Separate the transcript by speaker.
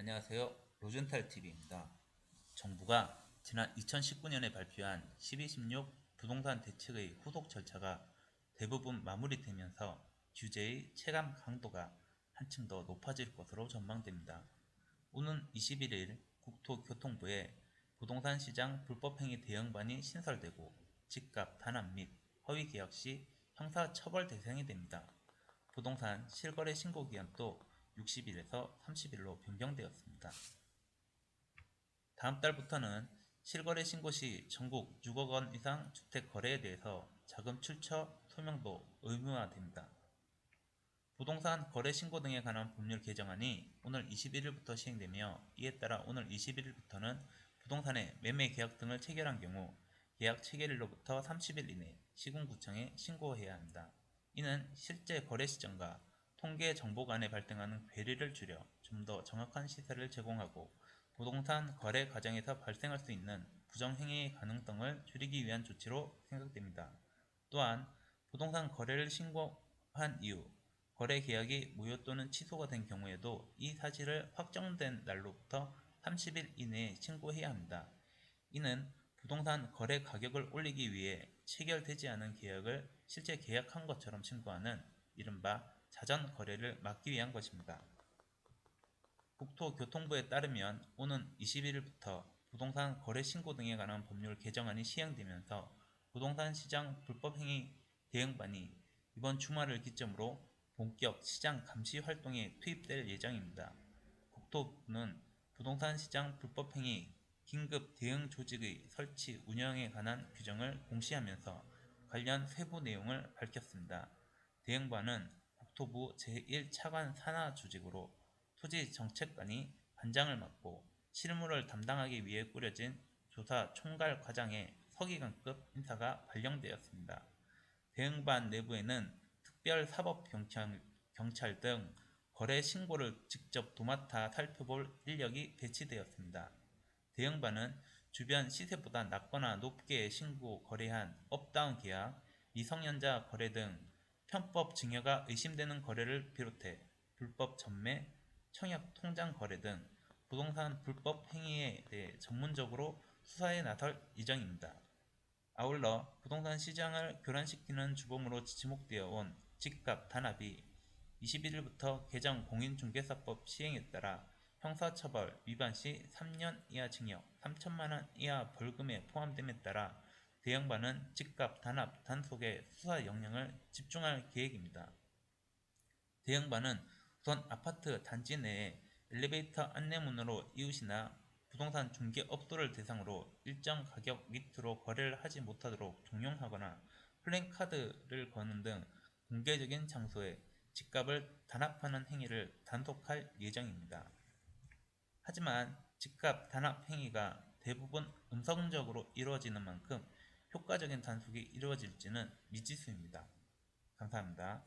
Speaker 1: 안녕하세요. 로젠탈TV입니다. 정부가 지난 2019년에 발표한 12.16 부동산 대책의 후속 절차가 대부분 마무리되면서 규제의 체감 강도가 한층 더 높아질 것으로 전망됩니다. 오는 21일 국토교통부에 부동산 시장 불법행위 대응반이 신설되고 집값 단합 및 허위 계약 시 형사 처벌 대상이 됩니다. 부동산 실거래 신고 기한도 60일에서 30일로 변경되었습니다. 다음 달부터는 실거래 신고 시 전국 6억 원 이상 주택 거래에 대해서 자금 출처 소명도 의무화됩니다. 부동산 거래 신고 등에 관한 법률 개정안이 오늘 21일부터 시행되며, 이에 따라 오늘 21일부터는 부동산의 매매 계약 등을 체결한 경우 계약 체결일로부터 30일 이내 시군구청에 신고해야 합니다. 이는 실제 거래 시점과 통계 정보 간에 발생하는 괴리를 줄여 좀 더 정확한 시세를 제공하고 부동산 거래 과정에서 발생할 수 있는 부정행위의 가능성을 줄이기 위한 조치로 생각됩니다. 또한 부동산 거래를 신고한 이후 거래 계약이 무효 또는 취소가 된 경우에도 이 사실을 확정된 날로부터 30일 이내에 신고해야 합니다. 이는 부동산 거래 가격을 올리기 위해 체결되지 않은 계약을 실제 계약한 것처럼 신고하는 이른바 자전 거래를 막기 위한 것입니다. 국토교통부에 따르면 오는 21일부터 부동산 거래 신고 등에 관한 법률 개정안이 시행되면서 부동산 시장 불법행위 대응반이 이번 주말을 기점으로 본격 시장 감시 활동에 투입될 예정입니다. 국토부는 부동산 시장 불법행위 긴급 대응 조직의 설치 운영에 관한 규정을 공시하면서 관련 세부 내용을 밝혔습니다. 대응반은 국토부 제1차관 산하 조직으로 토지정책관이 반장을 맡고 실무를 담당하기 위해 꾸려진 조사 총괄 과장의 서기관급 인사가 발령되었습니다. 대응반 내부에는 특별사법경찰 등 거래 신고를 직접 도맡아 살펴볼 인력이 배치되었습니다. 대응반은 주변 시세보다 낮거나 높게 신고 거래한 업다운 계약, 미성년자 거래 등 편법 증여가 의심되는 거래를 비롯해 불법 전매, 청약 통장 거래 등 부동산 불법 행위에 대해 전문적으로 수사에 나설 예정입니다. 아울러 부동산 시장을 교란시키는 주범으로 지목되어 온 집값 단합이 21일부터 개정 공인중개사법 시행에 따라 형사처벌 위반 시 3년 이하 징역 3천만 원 이하 벌금에 포함됨에 따라 대형반은 집값 단합 단속에 수사 역량을 집중할 계획입니다. 대형반은 우선 아파트 단지 내에 엘리베이터 안내문으로 이웃이나 부동산 중개업소를 대상으로 일정 가격 밑으로 거래를 하지 못하도록 종용하거나 플랜카드를 거는 등 공개적인 장소에 집값을 단합하는 행위를 단속할 예정입니다. 하지만 집값 단합 행위가 대부분 음성적으로 이루어지는 만큼 효과적인 단속이 이루어질지는 미지수입니다. 감사합니다.